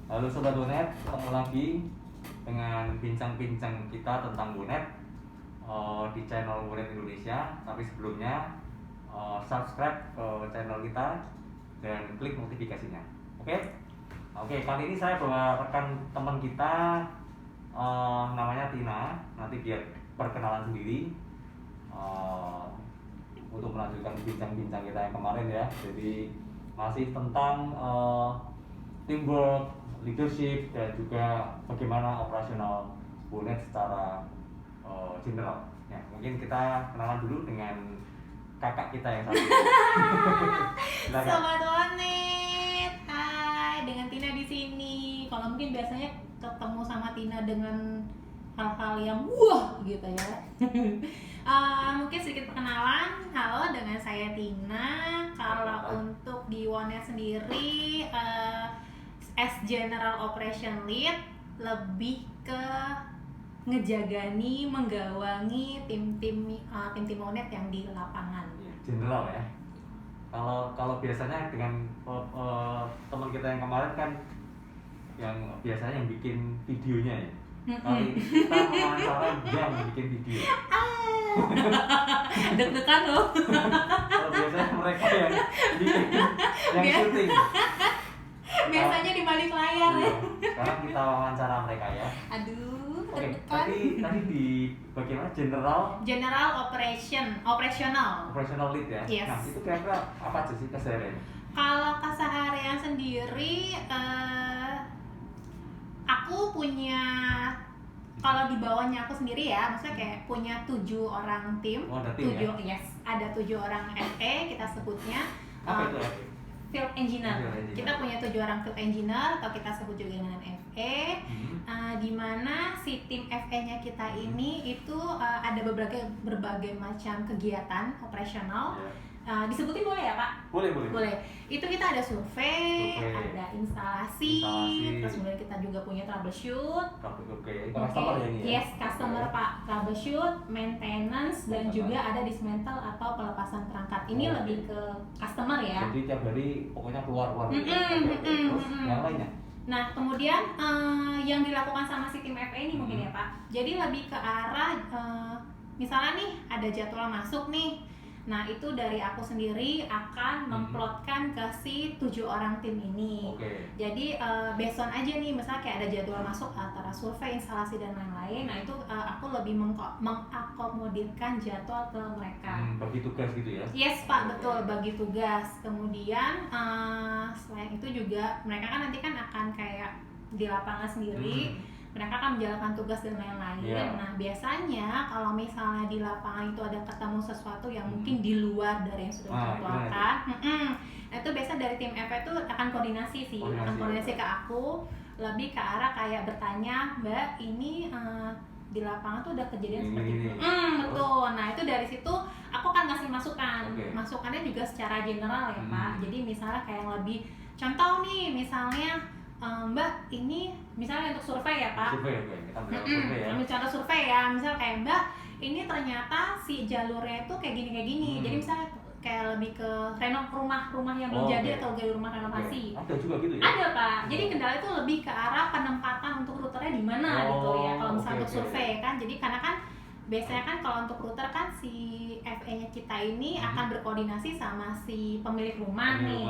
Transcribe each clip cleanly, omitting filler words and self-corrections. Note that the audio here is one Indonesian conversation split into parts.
Halo Sobat Bonet, ketemu lagi dengan bincang-bincang kita tentang bonet di channel Bonet Indonesia. Tapi sebelumnya subscribe ke channel kita dan klik notifikasinya. Oke? Oke, kali ini saya bawa rekan teman kita, namanya Tina. Nanti dia perkenalan sendiri untuk melanjutkan bincang-bincang kita yang kemarin ya. Jadi masih tentang teamwork, leadership, dan juga bagaimana operasional bonet secara general. Ya, mungkin kita kenalan dulu dengan kakak kita yang satu. Sobat Bonet, hai, dengan Tina di sini. Kalau mungkin biasanya ketemu sama Tina dengan hal-hal yang wah gitu ya. Mungkin sedikit perkenalan. Halo, dengan saya Tina. Kalau untuk di Wonet sendiri, as General Operation Lead, lebih ke ngejagani, menggawangi tim-tim Wonet yang di lapangan. General ya. Kalau biasanya dengan teman kita yang kemarin kan yang biasanya yang bikin videonya ya. Kali kita mewawancarai yang bikin video. Deg-degan loh. Kalau biasanya mereka yang bikin, yang syuting. Biasanya di balik layar ya. Sekarang kita wawancara mereka ya. Aduh, Oke, deg-degan. tadi di bagaimana General operational lead ya. Yes. Nah, itu kira-kira apa aja sih keseharian? Kalau keseharian sendiri, aku punya, kalau di bawahnya aku sendiri ya, maksudnya kayak punya 7 orang tim. Oh, ada tim 7, ya? yes, ada 7 orang FE kita sebutnya. Apa itu ya? Field engineer. Field engineer. Kita punya 7 orang field engineer atau kita sebut juga dengan FE. Di mana si tim FE-nya kita ini itu ada berbagai macam kegiatan operasional. Disebutin boleh ya Pak? Boleh. Itu kita ada survei, ada instalasi, terus kemudian kita juga punya troubleshoot. Oke. Customer ya ini ya? Yes, customer Pak. Troubleshoot, maintenance, dan juga ada dismantle atau pelepasan perangkat. Ini lebih ke customer ya. Jadi tiap hari pokoknya keluar. Terus yang lainnya? Nah, kemudian yang dilakukan sama si tim FE ini mungkin ya Pak. Jadi lebih ke arah misalnya nih ada jadwal masuk nih. Nah, itu dari aku sendiri akan memplotkan ke si 7 orang tim ini. Jadi based on aja nih, misalnya kayak ada jadwal masuk antara survei, instalasi, dan lain-lain. Nah, itu aku lebih mengakomodirkan jadwal ke mereka. Bagi tugas gitu ya? Yes Pak, betul, bagi tugas. Kemudian selain itu juga mereka kan nanti kan akan kayak di lapangan sendiri. Mereka akan menjalankan tugas dan lain-lain. Nah, biasanya kalau misalnya di lapangan itu ada ketemu sesuatu yang mungkin di luar dari yang sudah dijadwalkan, itu biasa dari tim FE itu akan koordinasi sih, koordinasi ke aku, lebih ke arah kayak bertanya, Mbak, ini di lapangan tuh udah kejadian seperti itu. Betul. Nah, itu dari situ aku akan ngasih masukan. Masukannya juga secara general ya Pak. Jadi misalnya kayak yang lebih contoh nih, misalnya Mbak, ini misalnya untuk survei ya Pak. Kita bilang survei ya. Ambil contoh survei ya, misal kayak Mbak, ini ternyata si jalurnya itu kayak gini. Jadi misalnya kayak lebih ke rumah yang belum jadi atau gaya rumah renovasi. Ada juga gitu ya? Ada Pak. Jadi kendala itu lebih ke arah penempatan untuk routernya di mana gitu ya. Kalau misalnya untuk survei kan, jadi karena kan biasanya kan kalau untuk router kan si FE-nya kita ini akan berkoordinasi sama si pemilik rumah nih.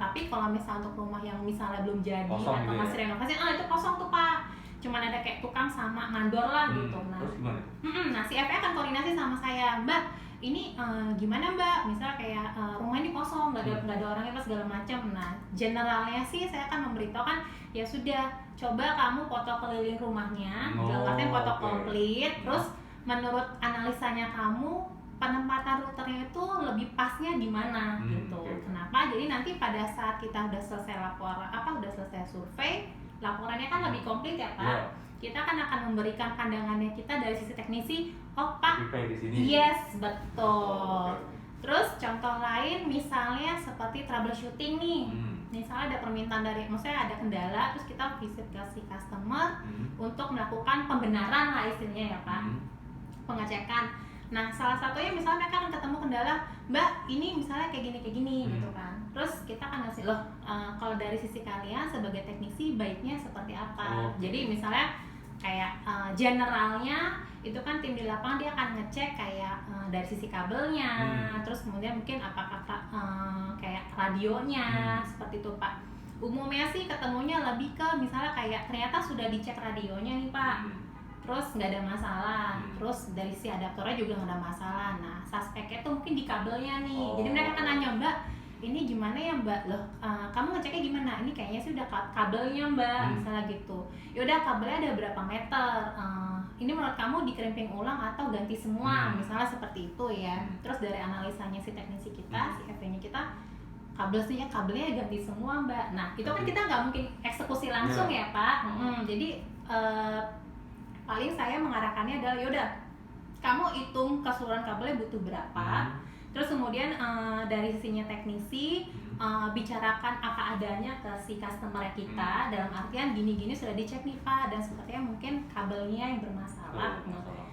Tapi kalau misalnya untuk rumah yang misalnya belum jadi kosong atau gitu masih renovasi, itu kosong tuh Pak. Cuman ada kayak tukang sama mandor lah gitu. Nah, terus gimana? Nah si FE akan koordinasi sama saya, Mbak. Ini gimana Mbak? Misalnya kayak rumah ini kosong, nggak ada orangnya segala macam. Nah, generalnya sih saya akan memberitahukan, ya sudah, coba kamu foto keliling rumahnya, dalam foto komplit, terus menurut analisanya kamu penempatan routernya itu lebih pasnya di mana gitu. Kenapa? Jadi nanti pada saat kita udah selesai udah selesai survei, laporannya kan lebih komplit ya Pak. Kita akan memberikan pandangannya kita dari sisi teknisi. Oh Pak, di sini. yes, betul. Terus contoh lain misalnya seperti troubleshooting nih. Misalnya ada permintaan maksudnya ada kendala, terus kita visit ke si customer untuk melakukan pembenaran lah istilahnya ya Pak. Pengecekan. Nah, salah satunya misalnya mereka akan ketemu kendala, Mbak, ini misalnya kayak gini gitu kan. Terus kita akan ngasih loh, kalau dari sisi kalian sebagai teknisi baiknya seperti apa. Jadi misalnya kayak generalnya itu kan tim di lapangan dia akan ngecek kayak dari sisi kabelnya, terus kemudian mungkin apakah kayak radionya seperti itu Pak. Umumnya sih ketemunya lebih ke misalnya kayak ternyata sudah dicek radionya nih Pak, terus nggak ada masalah, terus dari si adaptornya juga nggak ada masalah. Nah, suspeknya tuh mungkin di kabelnya nih. Jadi mereka akan nanya, Mbak, ini gimana ya Mbak? Loh, kamu ngeceknya gimana? Ini kayaknya sih udah kabelnya Mbak, misalnya gitu. Yaudah, kabelnya ada berapa meter? Ini menurut kamu dikerimping ulang atau ganti semua? Misalnya seperti itu ya. Terus dari analisanya si teknisi kita, si FE-nya kita, kabelnya ganti semua Mbak. Nah, itu kan kita nggak mungkin eksekusi langsung ya Pak. Jadi paling saya mengarahkannya adalah yaudah, kamu hitung keseluruhan kabelnya butuh berapa. Terus kemudian dari sisinya teknisi bicarakan apa adanya ke si customer kita, dalam artian gini-gini sudah dicek nih Pak, dan sepertinya mungkin kabelnya yang bermasalah.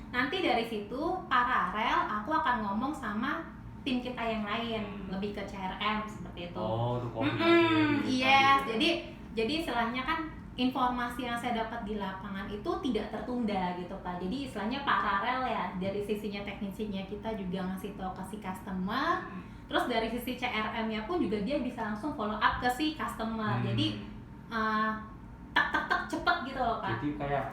Nanti dari situ paralel aku akan ngomong sama tim kita yang lain, lebih ke CRM seperti itu. Untuk komunikasi. Yes, jadi istilahnya kan informasi yang saya dapat di lapangan itu tidak tertunda gitu Pak. Jadi istilahnya paralel ya, dari sisinya teknisinya kita juga ngasih tahu ke si customer, terus dari sisi CRM-nya pun juga dia bisa langsung follow up ke si customer. Jadi tak cepet gitu loh Pak. Jadi kayak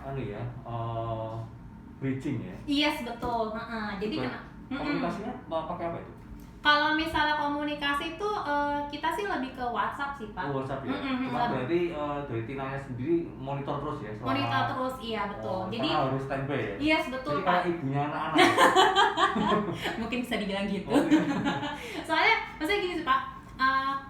bridging ya? Yes, betul. Jadi komunikasinya pakai apa itu? Kalau misalnya komunikasi itu kita sih lebih ke WhatsApp sih Pak. WhatsApp ya? Cuma berarti dari Tinanya sendiri monitor terus ya? Monitor terus, iya betul. Jadi harus standby ya? Yes, betul Jadi Pak. kayak ibunya anak-anak. Mungkin bisa dibilang gitu. Soalnya maksudnya gini sih Pak,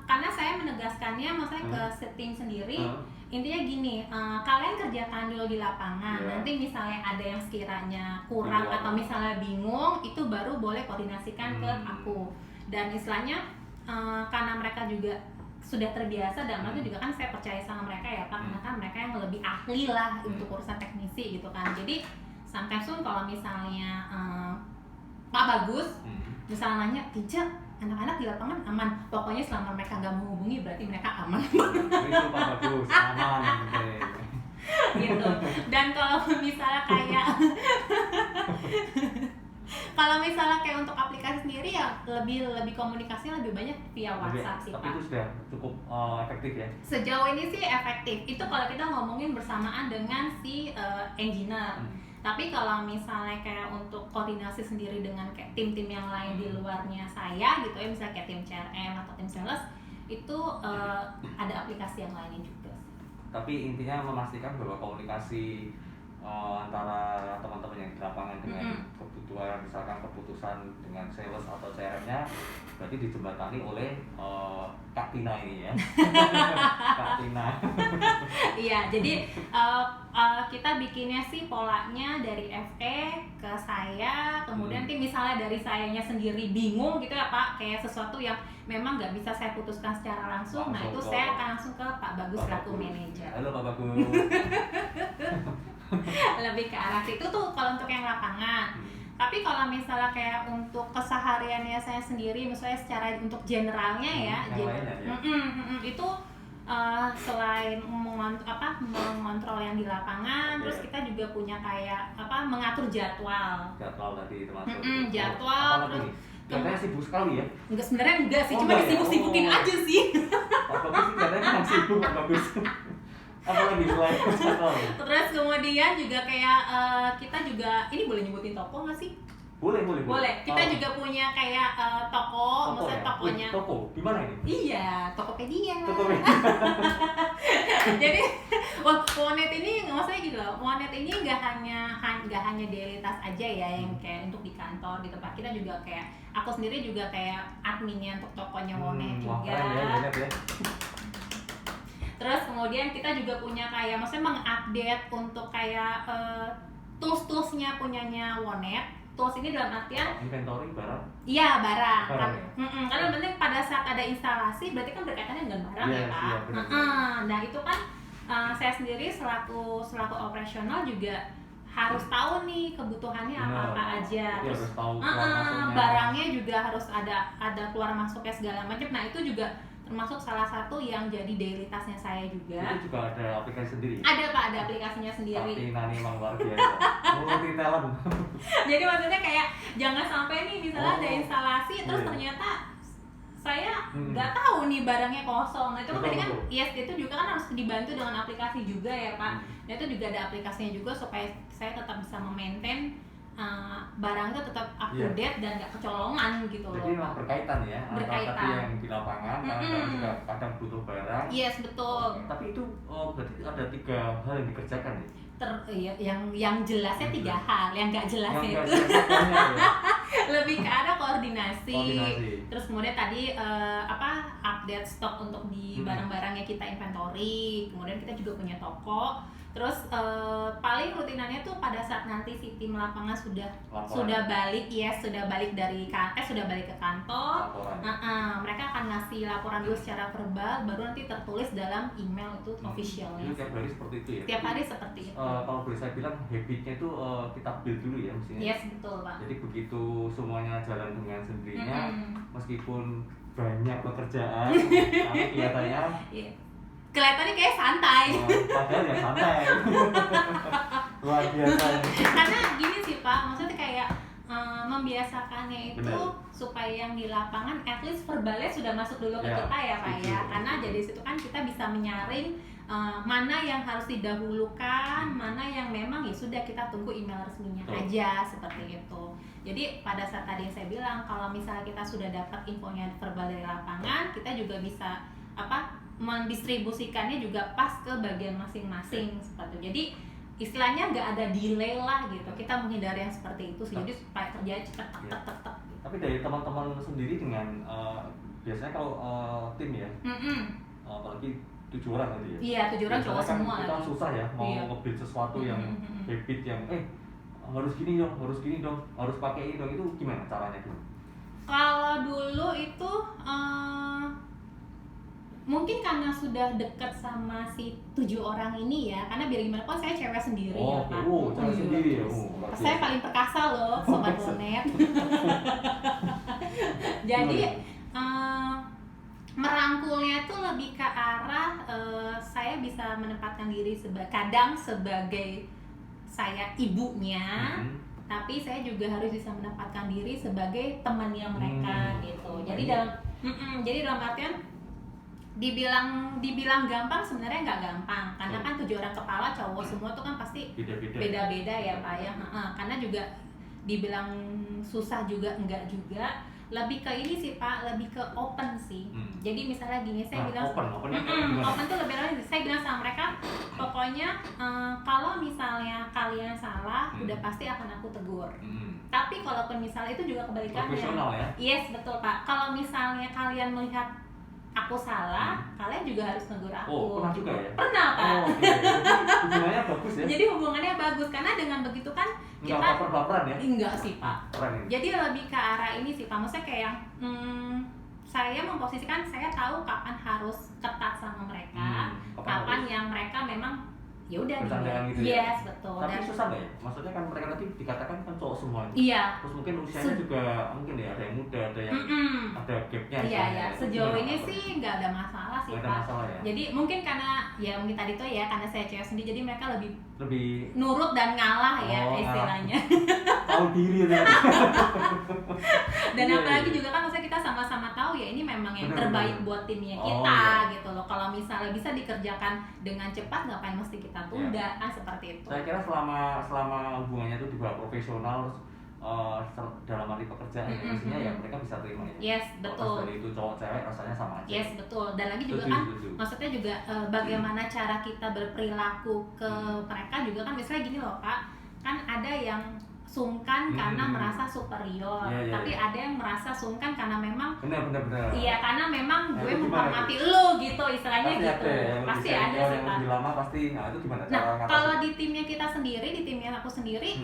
karena saya menegaskannya maksudnya ke tim sendiri. Intinya gini, kalian kerjakan dulu di lapangan. Nanti misalnya ada yang sekiranya kurang atau misalnya bingung, itu baru boleh koordinasikan ke aku. Dan istilahnya karena mereka juga sudah terbiasa, dan itu juga kan saya percaya sama mereka ya Pak, karena kan mereka yang lebih ahli lah untuk urusan teknisi gitu kan. Jadi sometimes pun kalau misalnya Pak Bagus misalnya nanya, Tinca, anak-anak di lapangan aman, pokoknya selama mereka nggak menghubungi berarti mereka aman. Itu Pak Bagus, aman. Gitu. Dan kalau misalnya kayak untuk aplikasi sendiri ya lebih komunikasinya lebih banyak via WhatsApp sih Pak. Tapi itu sudah cukup efektif ya? Sejauh ini sih efektif. Itu kalau kita ngomongin bersamaan dengan si engineer. Tapi kalau misalnya kayak untuk koordinasi sendiri dengan kayak tim-tim yang lain di luarnya saya gitu ya, misalnya kayak tim CRM atau tim sales, itu ada aplikasi yang lainnya juga. Tapi intinya memastikan bahwa komunikasi antara teman-teman yang di lapangan dengan kebutuhan, misalkan keputusan dengan sales atau CRM-nya berarti dijembatani oleh Kak Tina ini ya. Kak Tina. Iya, jadi kita bikinnya sih polanya dari FE ke saya, kemudian nanti misalnya dari sayanya sendiri bingung gitu ya Pak, kayak sesuatu yang memang nggak bisa saya putuskan secara langsung, nah itu saya akan langsung ke Pak Bagus selaku manajer. Halo Pak Bagus. Lebih ke arah situ tuh kalau untuk yang lapangan. Tapi kalau misalnya kayak untuk kesehariannya saya sendiri, misalnya secara untuk generalnya ya, itu selain mengontrol yang di lapangan, terus kita juga punya kayak mengatur jadwal. Jadwal tadi termasuk. Jadwal terus. Katanya sibuk sekali ya? Sebenarnya enggak sih, cuma disibuk-sibukin aja sih. Pak Bagus sih katanya memang sibuk Pak Bagus. Apalagi selain jadwal? Terus kemudian juga kayak kita juga, ini boleh nyebutin toko nggak sih? Boleh. Kita juga punya kayak toko, maksudnya ya? tokonya. Toko? Di mana ini? Iya, Tokopedia. Jadi, Monet ini maksudnya gitu loh. Monet ini nggak hanya daily task aja ya yang kayak untuk di kantor gitu Pak. Kita juga kayak aku sendiri juga kayak adminnya untuk tokonya Monet juga. Ya. Terus kemudian kita juga punya kayak maksudnya mengupdate untuk kayak tools-toolsnya punyanya Wonet. Tools ini dalam artian inventory barang? Iya, barang. Ya? Karena penting pada saat ada instalasi berarti kan berkaitannya dengan barang ya Pak. Iya, Nah itu kan saya sendiri selaku operasional juga harus tahu nih kebutuhannya apa aja. Jadi Terus harus tahu keluar masuknya. barangnya juga harus ada keluar masuknya segala macam. Nah itu juga termasuk salah satu yang jadi daily tasknya saya juga. Itu juga ada aplikasi sendiri. Ada Pak, ada aplikasinya sendiri. Tapi Nani emang luar biasa. Multi talent. Jadi maksudnya kayak jangan sampai nih misalnya ada instalasi terus Iya. ternyata saya nggak tahu nih barangnya kosong. Nah itu kan Betul, tadi kan betul. yes itu juga kan harus dibantu dengan aplikasi juga ya Pak. Nah itu juga ada aplikasinya juga supaya saya tetap bisa memaintain barang itu tetap up to Iya. date dan nggak kecolongan gitu loh. Jadi memang berkaitan ya. Berkaitan. Antara tadi yang di lapangan, kadang juga kadang butuh barang. Yes betul. Tapi itu berarti ada 3 hal yang dikerjakan ya. Yang jelasnya 3 hal, yang nggak jelasnya Yang itu nggak jelasnya ya. lebih ke arah koordinasi. Koordinasi. Terus kemudian tadi update stok untuk di barang-barangnya kita inventory. Kemudian kita juga punya toko. Terus paling rutinannya tuh pada saat nanti si tim lapangan sudah balik sudah balik ke kantor. Mereka akan ngasih laporan dulu secara verbal, baru nanti tertulis dalam email itu officialnya. Itu tiap hari seperti itu ya. Tiap hari seperti itu. Kalau boleh saya bilang habitnya itu kita build dulu ya mestinya. Yes betul Pak. Jadi begitu semuanya jalan dengan sendirinya, meskipun banyak pekerjaan, tapi kelihatannya kelihatannya kayak santai. Padahal ya santai. Luar biasa. Karena gini sih Pak, maksudnya kayak membiasakannya itu Benar. supaya yang di lapangan at least verbalnya sudah masuk dulu ke Ya, kita ya Pak setuju. ya. Karena dari situ kan kita bisa menyaring mana yang harus didahulukan, mana yang memang ya sudah kita tunggu email resminya aja seperti itu. Jadi pada saat tadi yang saya bilang kalau misalnya kita sudah dapat infonya verbal dari lapangan, kita juga bisa mendistribusikannya juga pas ke bagian masing-masing seperti itu. Jadi istilahnya nggak ada delay lah gitu. Kita menghindari yang seperti itu sih. Jadi supaya kerjanya cepat tek. Tapi dari teman-teman sendiri dengan biasanya kalau tim ya, apalagi 7 orang tadi ya. Iya 7 orang cowok Biasanya kan semua kita lagi. susah ya mau Iya. nge-build sesuatu yang habit yang harus gini dong, harus pakai ini dong, itu gimana caranya dulu? Kalau dulu itu mungkin karena sudah dekat sama si 7 orang ini ya, karena biar gimana pun saya cewek sendiri ya Pak. Cewek sendiri ya. Saya paling perkasa loh sobat bonet. Jadi merangkulnya tuh lebih ke arah saya bisa menempatkan diri kadang sebagai saya ibunya, tapi saya juga harus bisa menempatkan diri sebagai temannya mereka gitu. Jadi dalam artian dibilang gampang sebenarnya nggak gampang karena kan 7 orang kepala cowok semua tuh kan pasti beda-beda ya Pak ya. Karena juga dibilang susah juga enggak juga, lebih ke ini sih Pak, lebih ke open sih. Jadi misalnya gini saya bilang open tuh lebih lagi saya bilang sama mereka pokoknya kalau misalnya kalian salah udah pasti akan aku tegur. Tapi kalaupun misalnya itu juga kebalikannya. Profesional ya? Yes betul Pak. Kalau misalnya kalian melihat aku salah, kalian juga harus negur aku. Pernah juga ya? Pernah Pak. Hubungannya bagus ya? Jadi hubungannya bagus karena dengan begitu kan kita nggak baper-baperan ya? Enggak sih Pak. Keren ini. Jadi lebih ke arah ini sih Pak. Maksudnya kayak saya memposisikan saya tahu kapan harus ketat sama mereka, kapan yang mereka memang ya udah bercandaan gitu ya? Yes betul. Tapi Dan susah nggak ya? Maksudnya kan mereka tadi dikatakan kan cowok semua. iya. Terus mungkin usianya juga mungkin ya ada yang muda, ada yang ada gapnya. Iya. Sejauh ini sih nggak ada masalah sih Nggak ada Pak. masalah ya? Jadi mungkin karena ya mungkin tadi tuh ya karena saya cewek sendiri jadi mereka lebih nurut dan ngalah ya istilahnya. Tahu diri ya. Dan apalagi juga kan maksudnya kita sama-sama tahu ya ini memang yang terbaik buat timnya kita gitu loh. Kalau misalnya bisa dikerjakan dengan cepat ngapain mesti kita tunda kan seperti itu. Saya kira selama hubungannya itu juga profesional dalam arti pekerjaan maksudnya ya mereka bisa terima ya. Yes betul. Dari itu cowok cewek rasanya sama aja. Yes betul. Dan lagi juga kan maksudnya juga bagaimana cara kita berperilaku ke mereka juga kan misalnya gini loh Pak, kan ada yang sungkan karena merasa superior, tapi ada yang merasa sungkan karena memang benar. Iya karena memang gue menghormati lu gitu istilahnya pasti gitu. Pasti ada sih Pak. Lebih lama pasti. Nah itu gimana? Nah kalau di timnya kita sendiri, di timnya aku sendiri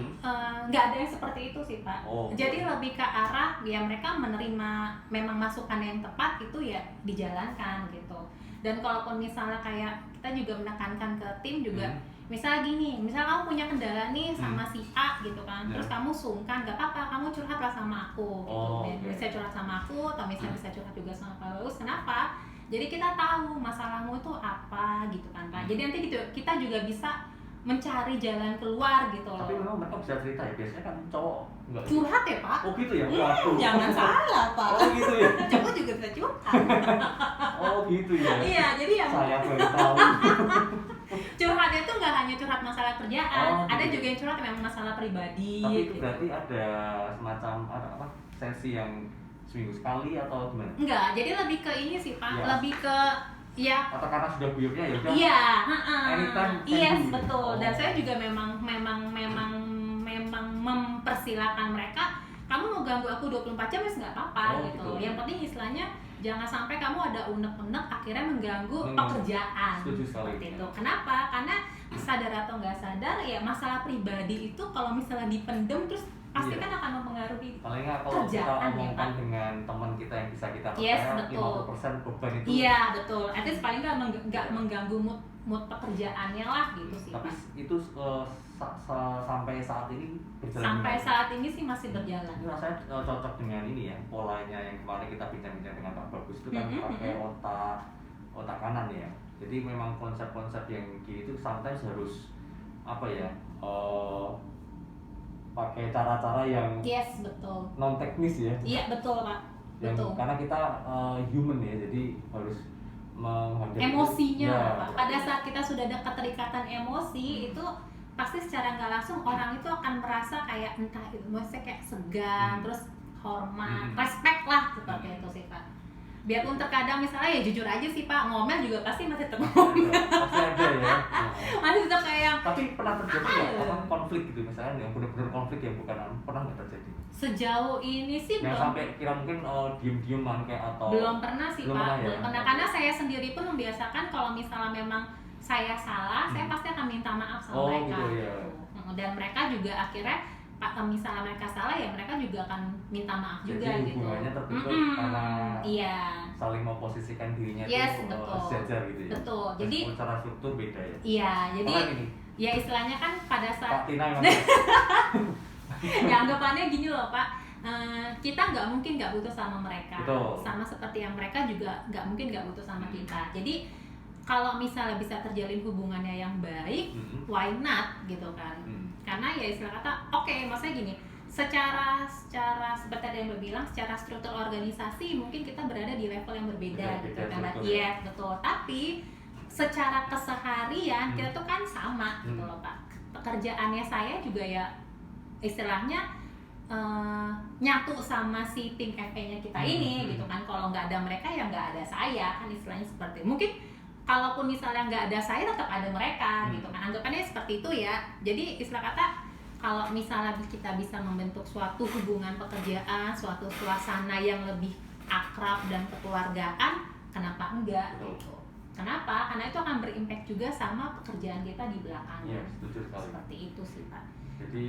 nggak ada yang seperti itu sih Pak. Jadi lebih ke arah ya mereka menerima memang masukan yang tepat itu ya dijalankan gitu. Dan kalaupun misalnya kayak kita juga menekankan ke tim juga, misal gini, misal kamu punya kendala nih sama si A gitu kan, terus kamu sungkan, gak apa-apa, kamu curhatlah sama aku gitu. Bisa curhat sama aku atau misalnya bisa curhat juga sama Pak Bagus. Kenapa? Jadi kita tahu masalahmu itu apa gitu kan Pak. Jadi nanti gitu kita juga bisa mencari jalan keluar gitu loh. Tapi memang mereka bisa cerita ya, biasanya kan cowok enggak curhat ya Pak? Oh gitu ya? Waduh. Jangan salah Pak. Oh gitu ya? Cowok juga bisa curhat. Oh gitu ya? Iya, jadi ya saya baru tahu. curhatnya tuh nggak hanya curhat masalah kerjaan, ada gitu. juga yang curhat memang masalah pribadi. Tapi itu gitu. berarti ada semacam apa sesi yang seminggu sekali atau gimana? Enggak, jadi lebih ke ini sih Pak, Ya. lebih ke ya. Atau karena sudah guyurnya ya udah. Iya, anytime yes do. betul. Dan Oh. saya juga memang mempersilahkan mereka, kamu mau ganggu aku 24 jam ya nggak apa-apa gitu. Yang penting istilahnya jangan sampai kamu ada unek-unek akhirnya mengganggu pekerjaan. Setuju sekali. Seperti itu. Kenapa? Karena sadar atau nggak sadar ya masalah pribadi itu kalau misalnya dipendem terus pasti kan akan mempengaruhi paling nggak kalau kita kerjaan ya, omongkan Pak. dengan teman kita yang bisa kita Yes, percaya, betul. 50% beban itu. Iya betul. At least paling nggak mengganggu mood pekerjaannya lah gitu sih Tapi Pak. itu sampai saat ini berjalan. Sampai saat ini sih masih berjalan. Ini rasanya cocok dengan ini ya, polanya yang kemarin kita bincang-bincang dengan Pak Bagus itu kan pakai otak kanan ya. Jadi memang konsep-konsep yang gitu sometimes harus apa ya? Pakai cara-cara yang Yes betul. non teknis ya. Iya betul Pak. Yang, Betul. karena kita human ya, jadi harus menghadapi emosinya ya. Pak. Pada saat kita sudah ada keterikatan emosi itu pasti secara nggak langsung orang itu akan merasa kayak entah itu maksudnya kayak segan, terus hormat, respect lah seperti itu sih Pak. Biarpun terkadang misalnya ya jujur aja sih Pak, ngomel juga pasti masih tetap ngomel. Pasti ada ya. Masih tetap kayak Tapi pernah terjadi nggak apa konflik gitu misalnya yang benar-benar konflik yang bukan pernah nggak terjadi? sejauh ini sih Yang belum. sampai kira mungkin diem-dieman kayak atau Belum pernah sih belum Pak, pernah ya? belum pernah. Karena saya sendiri pun membiasakan kalau misalnya memang saya salah, saya pasti akan minta maaf sama mereka. Gitu ya. Dan mereka juga akhirnya misalnya mereka salah ya mereka juga akan minta maaf juga jadi gitu. hubungannya terbentuk karena iya. saling memposisikan dirinya Yes, itu betul. sejajar gitu ya. Betul. Jadi secara struktur beda ya. iya, jadi Apalagi nih? ya istilahnya kan pada saat Pak Tina yang ya anggapannya gini loh Pak, kita nggak mungkin nggak butuh sama mereka. Betul. Sama seperti yang mereka juga nggak mungkin nggak butuh sama kita. Jadi kalau misalnya bisa terjalin hubungannya yang baik, why not gitu kan? Karena ya istilah kata, oke, maksudnya gini, secara seperti ada yang berbilang, secara struktur organisasi mungkin kita berada di level yang berbeda gitu kan? Iya betul. Tapi secara keseharian kita tuh kan sama gitu loh Pak. Pekerjaannya saya juga ya istilahnya nyatu sama si tim FA-nya kita ini gitu kan. Kalau nggak ada mereka ya nggak ada saya kan, istilahnya seperti mungkin kalaupun misalnya nggak ada saya tetap ada mereka gitu kan, anggapannya seperti itu ya. Jadi istilah kata kalau misalnya kita bisa membentuk suatu hubungan pekerjaan, suatu suasana yang lebih akrab dan kekeluargaan, kenapa enggak gitu. Kenapa? Karena itu akan berimpact juga sama pekerjaan kita di belakangnya. Iya, setuju sekali. Seperti itu sih Pak. Jadi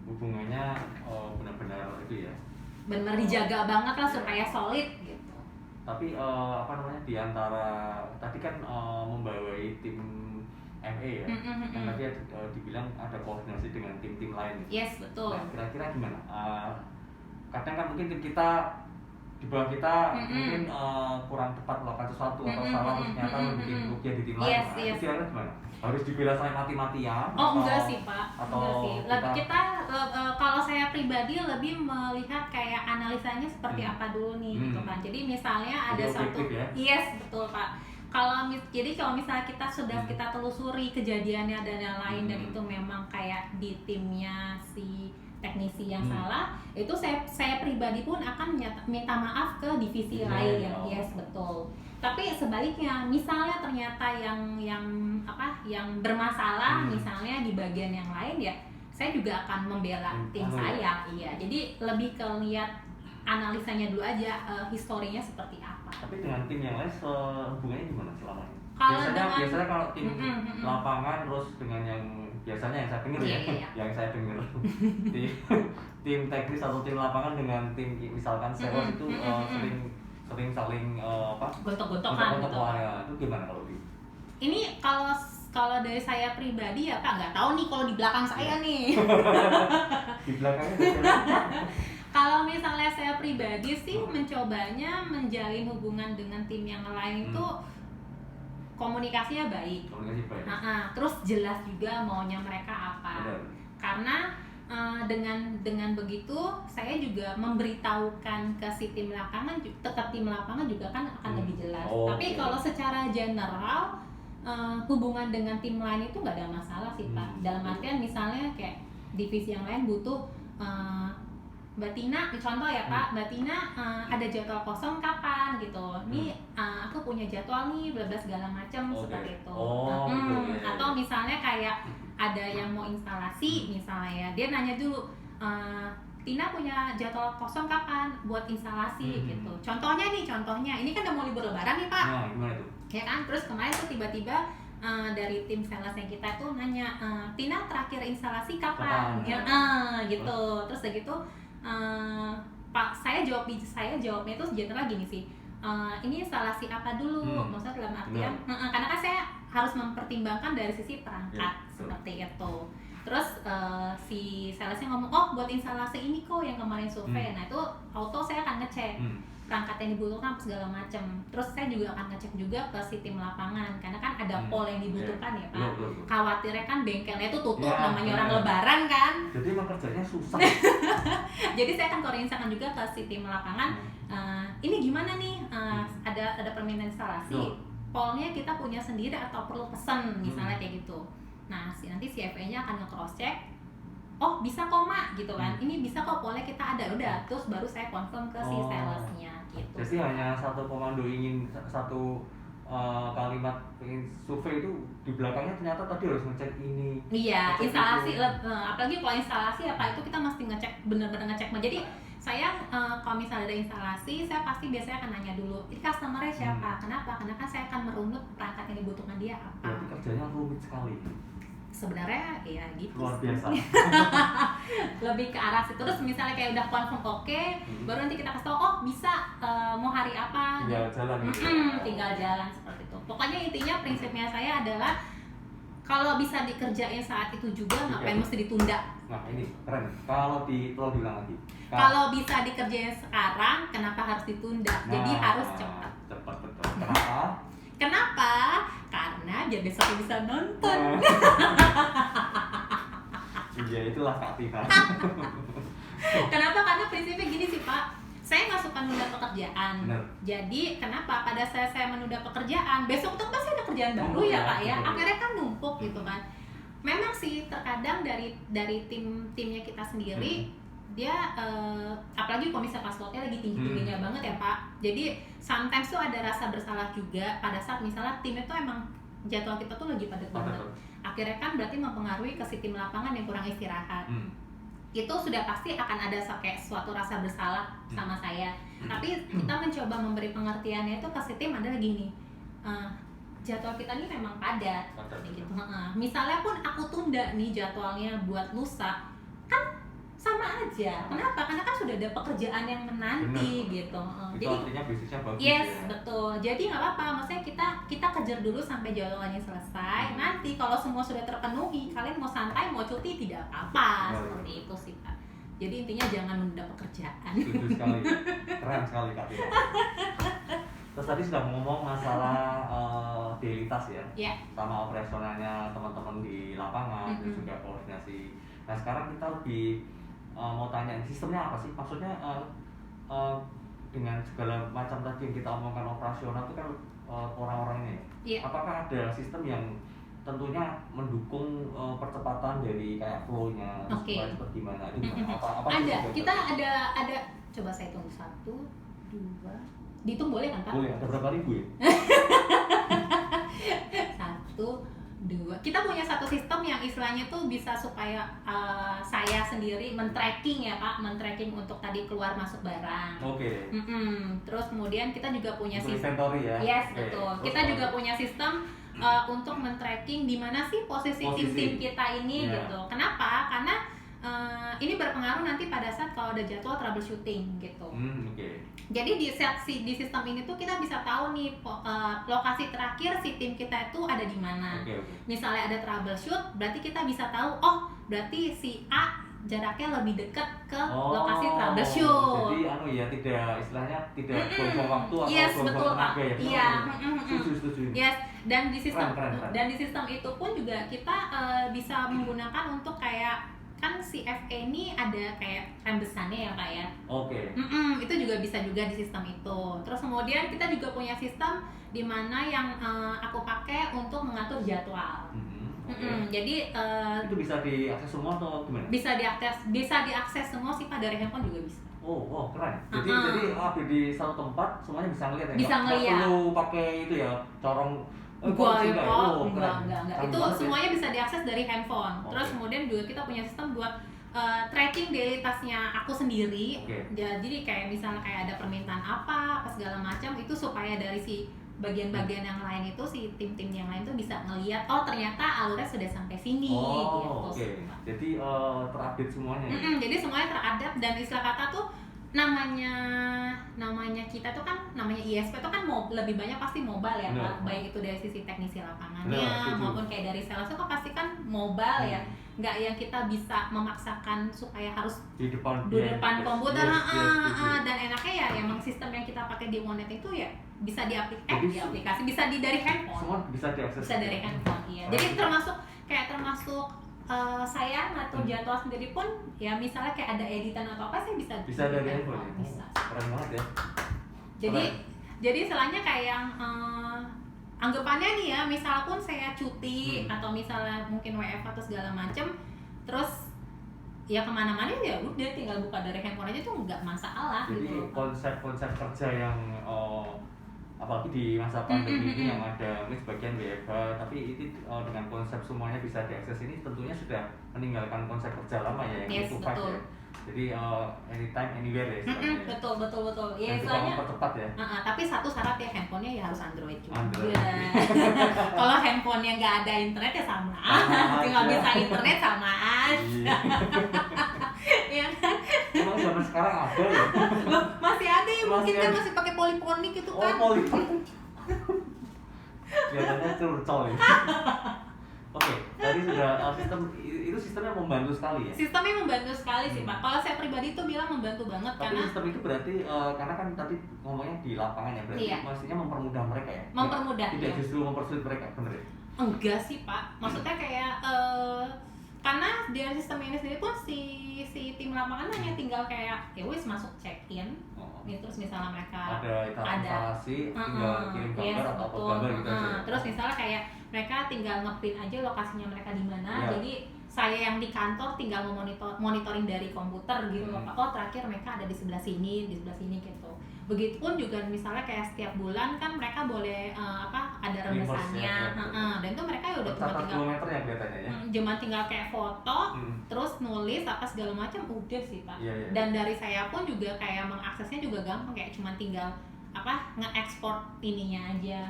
hubungannya benar-benar itu ya. Benar dijaga banget lah supaya solid gitu. Tapi di antara tadi kan membawai tim FA ya, yang tadi dibilang ada koordinasi dengan tim-tim lain. Yes betul. Nah, kira-kira gimana? Kadang kan mungkin tim kita di bawah kita mungkin kurang tepat melakukan sesuatu atau salah terus ternyata bikin kerugian di tim lain. Yes, Nah, yes. itu kira-kira gimana? Harus dibela sampai mati-matian? Oh enggak sih Pak, atau enggak sih. Kita kalau saya pribadi lebih melihat kayak analisanya seperti apa dulu nih gitu kan. Jadi misalnya ada Jadi satu, objektif ya? yes betul Pak. Jadi kalau misalnya kita sudah kita telusuri kejadiannya dan yang lain dan itu memang kayak di timnya si teknisi yang salah, itu saya pribadi pun akan minta maaf ke divisi lain yang yes betul. Tapi sebaliknya, misalnya ternyata yang bermasalah misalnya di bagian yang lain ya, saya juga akan membela tim saya. Iya, jadi lebih ke lihat analisanya dulu aja, historinya seperti apa. Tapi dengan tim yang lain hubungannya gimana selama ini? Kalau Biasanya kalau tim lapangan terus dengan yang biasanya yang saya dengar yang saya dengar tim teknis atau tim lapangan dengan tim misalkan sales itu sering saling apa? Gontok-gontokan gitu. Ya. Itu gimana kalau di? Ini kalau dari saya pribadi ya Pak, nggak tahu nih kalau di belakang saya nih. Di belakangnya ada. Kalau misalnya saya pribadi sih mencobanya menjalin hubungan dengan tim yang lain itu komunikasinya baik. Komunikasi baik. Terus jelas juga maunya mereka apa. Benar. Karena dengan begitu saya juga memberitahukan ke si tim lapangan, tetap tim lapangan juga kan akan lebih jelas. Tapi kalau secara general hubungan dengan tim lain itu nggak ada masalah sih Pak. Dalam artian misalnya kayak divisi yang lain butuh Mbak Tina, contoh ya Pak, Mbak Tina ada jadwal kosong kapan gitu. Nih aku punya jadwal nih, bla bla segala macam seperti itu. Atau misalnya kayak ada yang mau instalasi misalnya ya, dia nanya dulu, Tina punya jadwal kosong kapan buat instalasi gitu. Contohnya ini kan udah mau libur lebaran nih Pak. Nah, gimana tuh? Ya kan, terus kemarin tuh tiba-tiba dari tim salesnya kita tuh nanya, Tina terakhir instalasi kapan? Ya, gitu. Terus udah gitu, Pak, saya jawabnya itu general gini sih. Ini instalasi apa dulu? Maksudnya dalam artian, karena kan saya harus mempertimbangkan dari sisi perangkat seperti itu. Terus si salesnya ngomong, oh buat instalasi ini kok yang kemarin survei. Nah itu auto saya akan ngecek perangkat yang dibutuhkan apa segala macam. Terus saya juga akan ngecek juga ke si tim lapangan, karena kan ada pol yang dibutuhkan ya Pak. Khawatirnya kan bengkelnya itu tutup, namanya orang lebaran kan. Jadi emang kerjanya susah. Jadi saya akan koordinasikan juga ke si tim lapangan. Ini gimana nih? Ada permintaan instalasi. Polnya kita punya sendiri atau perlu pesan misalnya kayak gitu. Nah, nanti si FA-nya akan nge-cross check. Oh, bisa kok Mak gitu kan. Ini bisa kok polnya kita ada. Udah, terus baru saya confirm ke si salesnya gitu. Jadi hanya satu komando ingin satu kalimat ingin survei itu di belakangnya ternyata tadi harus ngecek ini. Iya, instalasi apalagi kalau instalasi apa itu kita mesti ngecek benar-benar ngecek. Jadi saya kalau misalnya ada instalasi, saya pasti biasanya akan nanya dulu, ini customer-nya siapa? Kenapa? Karena kan saya akan merunut perangkat yang dibutuhkan dia apa. Berarti kerjanya rumit sekali. Sebenarnya ya gitu. Luar biasa. Lebih ke arah situ. Terus misalnya kayak udah confirm oke, baru nanti kita kasih tau, oh bisa mau hari apa. Tinggal jalan gitu. Tinggal jalan seperti itu. Pokoknya intinya prinsipnya saya adalah kalau bisa dikerjain saat itu juga, ngapain mesti ditunda. Nah ini keren. Kalau diulang lagi. Kalau bisa dikerjain sekarang, kenapa harus ditunda? Jadi harus cepat. Cepat betul. Kenapa? Kenapa? Karena dia besok bisa nonton. Iya itulah Kak Tina. Kenapa? Karena prinsipnya gini sih Pak. Saya nggak suka nunda pekerjaan. Bener. Jadi kenapa? Pada saya menunda pekerjaan, besok tuh pasti ada kerjaan baru ya Pak ya. Akhirnya kan numpuk gitu kan. Memang sih terkadang dari timnya kita sendiri, dia apalagi kalau misalnya passwordnya lagi tinggi-tingginya banget ya Pak. Jadi sometimes tuh ada rasa bersalah juga pada saat misalnya tim itu emang jadwal kita tuh lagi padat banget. Akhirnya kan berarti mempengaruhi ke si tim lapangan yang kurang istirahat. Itu sudah pasti akan ada kayak suatu rasa bersalah sama saya. Tapi kita mencoba memberi pengertiannya itu ke si tim adalah gini, jadwal kita ini memang padat gitu. Misalnya pun aku tunda nih jadwalnya buat lusa, kan sama aja. Kenapa? Karena kan sudah ada pekerjaan yang menanti. Gitu. Itu Jadi artinya bisnisnya bagus. Yes, ya? Betul. Jadi nggak apa-apa. Maksudnya kita kejar dulu sampai jadwalnya selesai. Nanti kalau semua sudah terpenuhi, kalian mau santai, mau cuti tidak apa-apa. Seperti itu sih Pak. Jadi intinya jangan menunda pekerjaan. Setuju sekali. Keren sekali Kak Tina. Terus tadi sudah ngomong masalah daily task ya, sama operasionalnya teman-teman di lapangan, terus juga koordinasi. Nah sekarang kita lebih mau tanya sistemnya apa sih? Maksudnya dengan segala macam tadi yang kita omongkan operasional itu kan orang-orangnya. Apakah ada sistem yang tentunya mendukung percepatan dari kayak flow-nya, supaya cepat gimana? Itu apa ada. Kita ada. Coba saya hitung 1, 2. Dihitung boleh kan Pak? Boleh. Ada berapa ribu ya? 1, 2. Kita punya satu sistem yang istilahnya tuh bisa supaya saya sendiri men-tracking ya Pak, men-tracking untuk tadi keluar masuk barang. Oke. Terus kemudian kita juga punya sistem inventory ya. Yes, betul. Kita juga punya sistem untuk men-tracking di mana sih posisi tim-tim kita ini gitu. Kenapa? Karena ini berpengaruh nanti pada saat kalau ada jadwal troubleshooting gitu. Oke. Jadi di sistem ini tuh kita bisa tahu nih lokasi terakhir si tim kita itu ada di mana. Oke. Misalnya ada troubleshoot, berarti kita bisa tahu oh berarti si A jaraknya lebih dekat ke lokasi troubleshoot. Jadi ya tidak istilahnya tidak buang waktu atau yes, betul, buang tenaga ya. Iya. Setuju. Yes, dan di sistem keren. dan di sistem itu pun juga kita bisa menggunakan untuk kayak kan si FA ini ada kayak rembesannya ya Pak ya. Oke. Itu juga bisa juga di sistem itu. Terus kemudian kita juga punya sistem di mana yang aku pakai untuk mengatur jadwal. Jadi itu bisa diakses semua atau gimana? Bisa diakses semua sih Pak, dari handphone juga bisa. Oh keren. Jadi di satu tempat semuanya bisa ngeliat ya. Bisa ngeliat. Nggak perlu pakai itu ya corong. Enggak. Itu semuanya bisa diakses dari handphone. Terus kemudian juga kita punya sistem buat tracking daily task-nya aku sendiri. Jadi kayak misalnya kayak ada permintaan apa segala macam itu supaya dari si bagian-bagian yang lain itu si tim-tim yang lain tuh bisa ngelihat oh ternyata alurnya sudah sampai sini gitu. Jadi terupdate semuanya. Jadi semuanya terupdate dan istilah kata tuh namanya kita tuh kan namanya ISP tuh kan lebih banyak pasti mobile ya Pak. Baik itu dari sisi teknisi lapangannya maupun kayak dari sales itu kan pasti kan mobile ya. Nggak yang kita bisa memaksakan supaya harus di depan komputer. Dan enaknya ya emang sistem yang kita pakai di Monet itu ya bisa di aplikasi, bisa dari handphone. Semua bisa diakses. Bisa dari handphone, iya. Jadi termasuk saya ngatur jadwal sendiri pun ya misalnya kayak ada editan atau apa saya bisa dari handphone. Bisa. Keren banget ya. Jadi istilahnya kayak yang anggapannya nih ya, misal pun saya cuti atau misalnya mungkin WFH atau segala macem, terus ya kemana-mana ya udah tinggal buka dari handphone aja tuh nggak masalah. Jadi gitu. konsep kerja yang apalagi di masa pandemi ini yang ada sebagian WFH, tapi itu dengan konsep semuanya bisa diakses ini tentunya sudah meninggalkan konsep kerja lama ya yang itu ya. Jadi anytime anywhere ya istilahnya. Betul. Ya istilahnya mempercepat ya. Tapi satu syarat ya handphonenya ya harus Android juga. Android. Kalau handphonenya nggak ada internet ya sama. Nggak bisa internet sama aja. Iya kan? Emang zaman sekarang ada ya? Masih ada ya, mungkin kan masih pakai poliponik itu kan. Poliponik. Kelihatannya curcol ya. Oke, tadi sudah sistemnya membantu sekali ya? Sistemnya membantu sekali sih Pak. Kalau saya pribadi tuh bilang membantu banget. Tapi karena sistem itu berarti karena kan tadi ngomongnya di lapangan ya, berarti mestinya mempermudah mereka ya? Mempermudah. Tidak justru mempersulit mereka, bener ya? Enggak sih Pak. Maksudnya kayak karena dari sistem ini sendiri pun si tim lapangan hanya tinggal kayak ya wis masuk check in. Terus misalnya mereka ada instalasi, tinggal kirim gambar atau upload gambar gitu aja. Terus misalnya kayak mereka tinggal nge-pin aja lokasinya mereka di mana. Jadi saya yang di kantor tinggal monitoring dari komputer gitu loh Pak. Oh terakhir mereka ada di sebelah sini gitu. Begitupun juga misalnya kayak setiap bulan kan mereka boleh ada rembesannya. Dan itu mereka ya udah cuma tinggal kilometernya kelihatannya ya. Cuma tinggal kayak foto, terus nulis apa segala macam udah sih Pak. Dan dari saya pun juga kayak mengaksesnya juga gampang, kayak cuma tinggal nge-export ininya aja.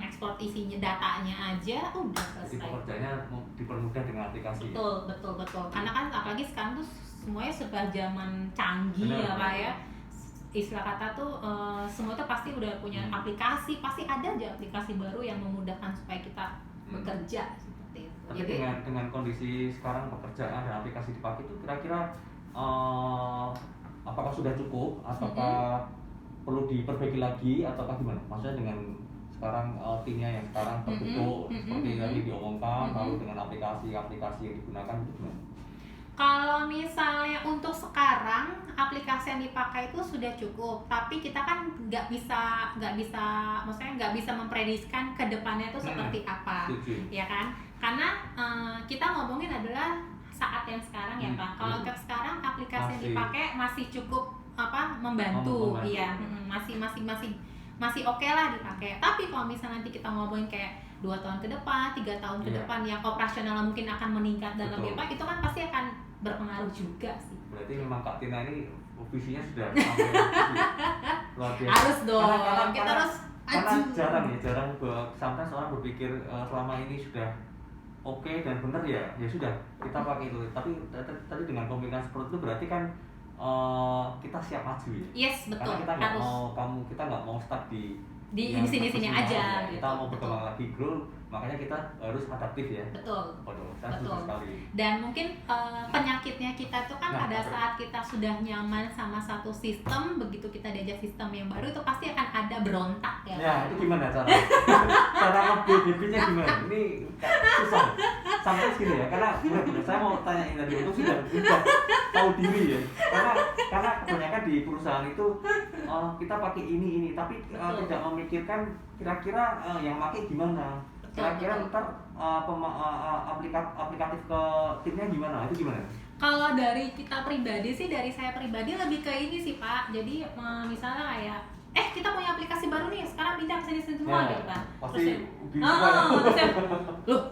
Ekspor isinya, datanya aja udah selesai. Jadi pekerjaannya dipermudah dengan aplikasi. Betul. Karena kan apalagi sekarang tuh semuanya serba zaman canggih ya Pak ya. Istilah kata tuh semua tuh pasti udah punya aplikasi, pasti ada aja aplikasi baru yang memudahkan supaya kita bekerja seperti itu. Tapi dengan kondisi sekarang pekerjaan dan aplikasi dipakai itu kira-kira apakah sudah cukup ataukah perlu diperbaiki lagi ataukah gimana? Maksudnya dengan sekarang timnya yang sekarang terbentuk seperti tadi diomongkan, lalu dengan aplikasi-aplikasi yang digunakan itu gimana? Kalau misalnya untuk sekarang aplikasi yang dipakai itu sudah cukup, tapi kita kan nggak bisa maksudnya nggak bisa memprediksikan ke depannya itu seperti apa, ya kan? Karena kita ngomongin adalah saat yang sekarang ya Pak. Kalau untuk sekarang aplikasi yang dipakai masih cukup membantu, iya, masih oke lah dipakai. Tapi kalau misalnya nanti kita ngomongin kayak 2 tahun ke depan, 3 tahun ke depan yang operasional mungkin akan meningkat dan lebih baik, itu kan pasti akan berpengaruh juga sih. Berarti memang Kak Tina ini visinya sudah sampai luar biasa. Harus dong, kita harus karena jarang sometimes orang berpikir selama ini sudah oke dan benar ya, ya sudah kita pakai itu. Tapi tadi dengan komunikasi seperti itu berarti kan kita siap maju ya. Yes, betul. Karena kita nggak Harus mau kita nggak mau stuck di di sini-sini aja Kita gitu. mau berkembang lagi, grow, makanya kita harus adaptif ya. Betul. Waduh, saya setuju Betul. sekali. Dan mungkin penyakitnya kita tuh kan Nah, pada apa? saat kita sudah nyaman sama satu sistem, begitu kita diajak sistem yang baru itu pasti akan ada berontak ya. Ya, itu gimana cara? Cara nge-build-nya gimana? Ini susah. Sampai sini ya, karena benar-benar saya mau tanyain tadi itu sudah tahu diri ya. Karena kebanyakan di perusahaan itu kita pakai ini, tapi Betul. tidak memikirkan kira-kira yang pakai gimana. Kira-kira Betul. ntar aplikatif ke timnya gimana? Itu gimana? Kalau dari kita pribadi sih, dari saya pribadi lebih ke ini sih Pak. Jadi misalnya kayak kita punya aplikasi baru nih, sekarang pindah ke sini semua Ya, gitu kan. pasti Terus yang, dibuka ya. terus yang,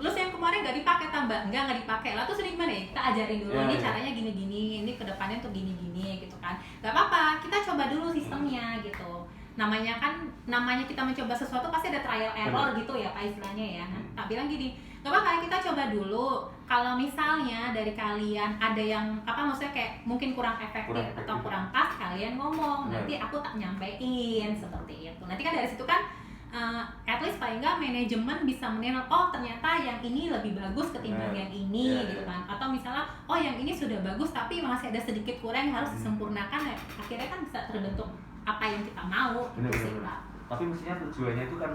loh yang kemarin nggak dipakai tambah, nggak dipakai lah. Terus ini gimana ya? Kita ajarin dulu, Ya, ini ya. caranya gini-gini, ini kedepannya tuh gini-gini gitu kan. Gak apa-apa, kita coba dulu sistemnya gitu. Namanya kita mencoba sesuatu pasti ada trial error gitu ya Pak istilahnya ya. Nah, tak bilang gini, gak apa-apa kita coba dulu. Kalau misalnya dari kalian ada yang maksudnya kayak mungkin kurang efektif atau kurang pas, kalian ngomong, nanti aku tak nyampein seperti itu. Nanti kan dari situ kan at least paling nggak manajemen bisa menilai, oh ternyata yang ini lebih bagus ketimbang yang ini gitu kan. Atau misalnya oh yang ini sudah bagus tapi masih ada sedikit kurang yang harus disempurnakan, akhirnya kan bisa terbentuk apa yang kita mau gitu sih Pak. Tapi mestinya tujuannya itu kan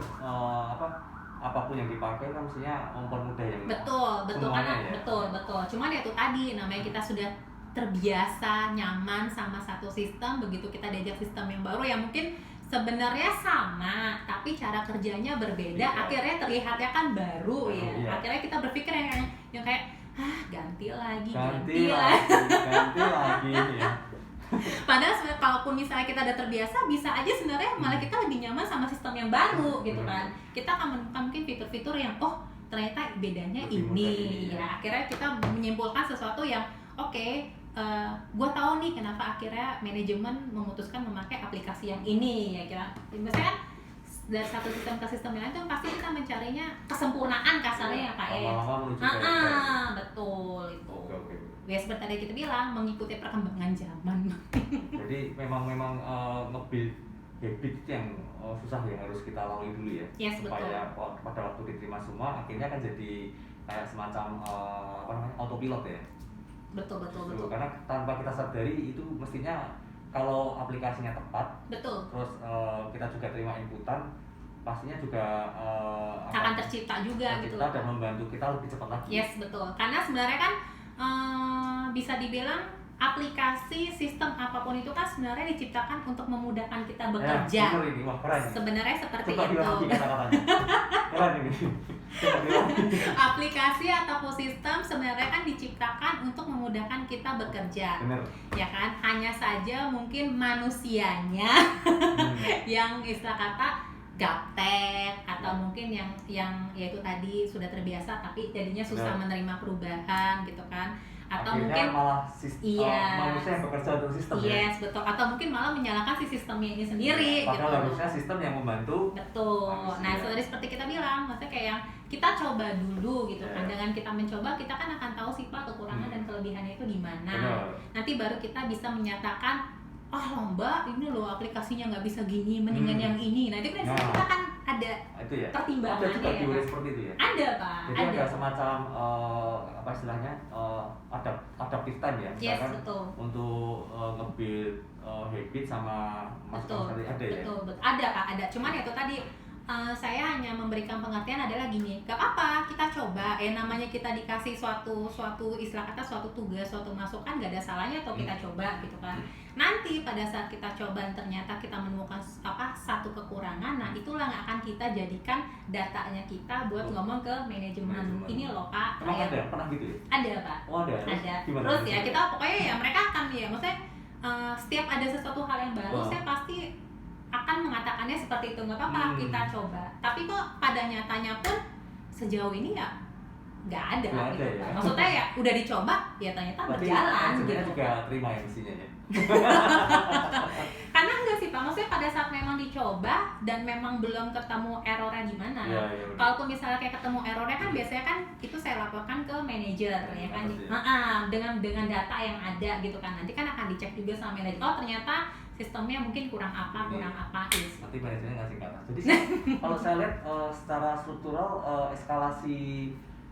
apapun yang dipakai kan mestinya mempermudah yang betul karena ya? betul cuman ya itu tadi namanya kita sudah terbiasa nyaman sama satu sistem, begitu kita diajak sistem yang baru yang mungkin sebenarnya sama tapi cara kerjanya berbeda, akhirnya terlihatnya kan baru ya. Akhirnya kita berpikir yang kayak ganti lagi ya. Padahal kalaupun misalnya kita udah terbiasa, bisa aja sebenarnya malah kita lebih nyaman sama sistem yang baru gitu kan. Kita akan menemukan mungkin fitur-fitur yang ternyata bedanya lebih ini ya. Akhirnya kita menyimpulkan sesuatu yang gue tahu nih kenapa akhirnya manajemen memutuskan memakai aplikasi yang ini ya kira. Misalnya kan dari satu sistem ke sistem yang lain itu pasti kita mencarinya kesempurnaan kasarnya ya Pak ya. Betul itu. Oke. Ya seperti tadi kita bilang, mengikuti perkembangan zaman. Jadi memang nge-build habit itu yang susah yang harus kita lalui dulu ya. Yes, supaya pada waktu diterima semua akhirnya kan jadi kayak semacam autopilot ya. Betul. Karena tanpa kita sadari itu mestinya kalau aplikasinya tepat, betul. Terus kita juga terima inputan, pastinya juga akan tercipta juga gitu loh. Dan membantu kita lebih cepat lagi. Yes, betul. Karena sebenarnya kan bisa dibilang aplikasi sistem apapun itu kan sebenarnya diciptakan untuk memudahkan kita bekerja. Ya, ini. Wah, keren. Sebenarnya seperti Coba itu. Keren ini. Aplikasi ataupun sistem sebenarnya kan diciptakan untuk memudahkan kita bekerja. Bener. Ya kan? Hanya saja mungkin manusianya yang istilah kata gaptek atau mungkin yang yaitu tadi sudah terbiasa tapi jadinya susah menerima perubahan gitu kan. Atau akhirnya mungkin malah manusia yang bekerja untuk sistem ya. Betul. Atau mungkin malah menyalahkan si sistemnya ini sendiri padahal gitu. harusnya sistem yang membantu. Betul. Manusia. Nah, seperti kita bilang, maksudnya kayak yang kita coba dulu gitu kan. Dengan kita mencoba, kita kan akan tahu sih Pak kekurangan dan kelebihannya itu di mana. Nanti baru kita bisa menyatakan, lomba ini loh aplikasinya nggak bisa gini, mendingan yang ini. Nanti kan kita kan ada pertimbangannya. Ada juga teori seperti itu ya? Ada Pak. Jadi ada semacam apa istilahnya adaptive time ya, misalkan betul. untuk nge-build habit sama masukan tadi ada ya? Betul. Ada Kak, ada. Cuman itu tadi saya hanya memberikan pengertian adalah gini, gak apa-apa kita coba, namanya kita dikasih suatu istilah kata suatu tugas, suatu masukan, gak ada salahnya atau kita coba gitu kan. Nanti pada saat kita coba ternyata kita menemukan satu kekurangan, nah itulah yang akan kita jadikan datanya kita buat ngomong ke manajemen. Ini loh Pak. Emang ada? Pernah gitu ya? Ada Pak. Oh ada? Terus ya kita pokoknya ya mereka akan ya maksudnya setiap ada sesuatu hal yang baru saya pasti akan mengatakannya seperti itu, nggak apa-apa kita coba. Tapi kok pada nyatanya pun sejauh ini ya nggak ada, Nggak ada gitu ya. kan. Maksudnya ya udah dicoba ya ternyata Berarti berjalan sebenarnya gitu. juga terima ya mestinya ya. Karena enggak sih Pak, maksudnya pada saat memang dicoba dan memang belum ketemu errornya di mana. Iya, iya, benar. Kalaupun misalnya kayak ketemu errornya kan biasanya kan itu saya laporkan ke manajer ya kan. Dengan data yang ada gitu kan. Nanti kan akan dicek juga sama manajer. Oh ternyata sistemnya mungkin kurang apa gitu. Nanti manajernya ngasih kata. Jadi kalau saya lihat secara struktural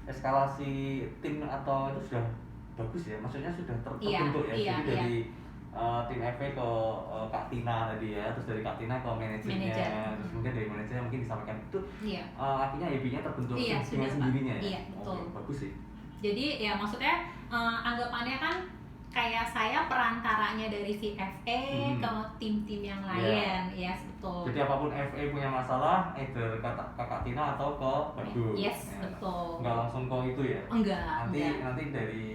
eskalasi tim atau itu sudah bagus ya. Maksudnya sudah terbentuk ya. Jadi dari tim FA ke Kak Tina tadi ya, terus dari Kak Tina ke manajernya, terus kemudian dari manajernya mungkin disampaikan itu, akhirnya HB-nya terbentuk dengan sendirinya ya. Iya, betul. Bagus sih. Jadi ya maksudnya anggapannya kan kayak saya perantaranya dari si FA ke tim-tim yang lain, yes betul. Jadi apapun FA punya masalah, either ke Kak Tina atau ke Bagus. Yes, betul. Enggak langsung ke itu ya? Enggak. Nanti dari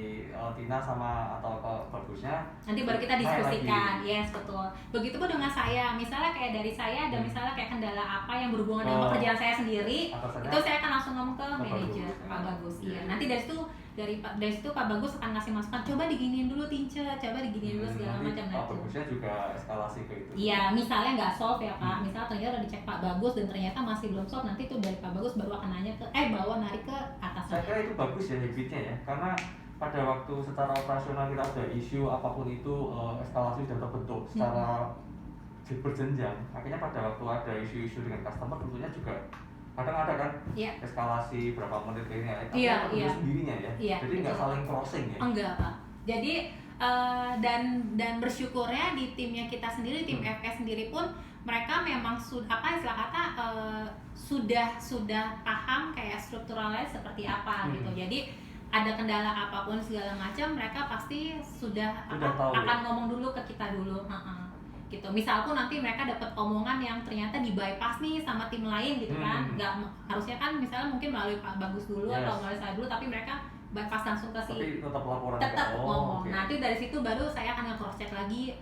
Tina sama atau ke Bagusnya nanti baru kita diskusikan, yes betul. Begitupun dengan saya, misalnya kayak dari saya ada misalnya kayak kendala apa yang berhubungan dengan pekerjaan saya sendiri, itu saya akan langsung ngomong ke manajer Pak Bagus. Iya. Nanti dari situ Pak Bagus akan ngasih masukan, coba diginiin dulu Tince, coba diginiin dulu segala macam. Pak Bagusnya juga eskalasi ke itu. Iya, misalnya nggak solve ya Pak, misalnya ternyata udah dicek Pak Bagus dan ternyata masih belum solve, nanti tuh dari Pak Bagus baru akan nanya narik ke atas. Saya kira itu bagus ya habitnya ya, karena pada waktu secara operasional kita ada isu apapun itu eskalasi sudah terbentuk secara berjenjang. Akhirnya pada waktu ada isu-isu dengan customer tentunya juga kadang ada kan eskalasi berapa menit ini ya, tapi sendirinya ya. Jadi nggak saling crossing ya. Enggak Pak. Jadi dan bersyukurnya di timnya kita sendiri, tim FS sendiri pun mereka memang sudah paham kayak strukturalnya seperti apa gitu. Jadi ada kendala apapun segala macam mereka pasti sudah akan ngomong dulu ke kita dulu. Gitu. Misal pun nanti mereka dapat omongan yang ternyata di bypass nih sama tim lain gitu kan. Nggak harusnya kan misalnya mungkin melalui Pak Bagus dulu atau melalui saya dulu, tapi mereka bypass langsung ke tapi tetap laporan ngomong. Nanti dari situ baru saya akan cross check lagi